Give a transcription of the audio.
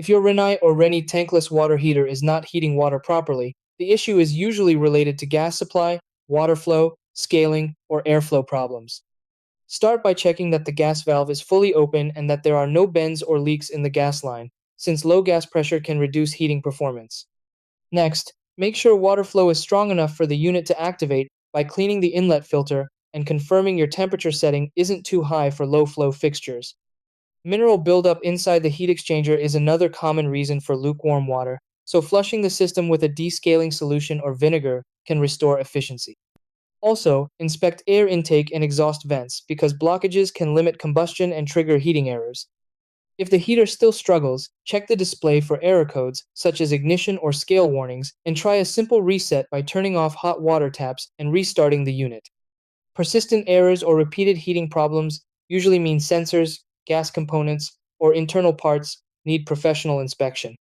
If your Rinnai or Rinnai Tankless water heater is not heating water properly, the issue is usually related to gas supply, water flow, scaling, or airflow problems. Start by checking that the gas valve is fully open and that there are no bends or leaks in the gas line, since low gas pressure can reduce heating performance. Next, make sure water flow is strong enough for the unit to activate by cleaning the inlet filter and confirming your temperature setting isn't too high for low flow fixtures. Mineral buildup inside the heat exchanger is another common reason for lukewarm water, so flushing the system with a descaling solution or vinegar can restore efficiency. Also, inspect air intake and exhaust vents because blockages can limit combustion and trigger heating errors. If the heater still struggles, check the display for error codes such as ignition or scale warnings and try a simple reset by turning off hot water taps and restarting the unit. Persistent errors or repeated heating problems usually mean sensors, gas components, or internal parts need professional inspection.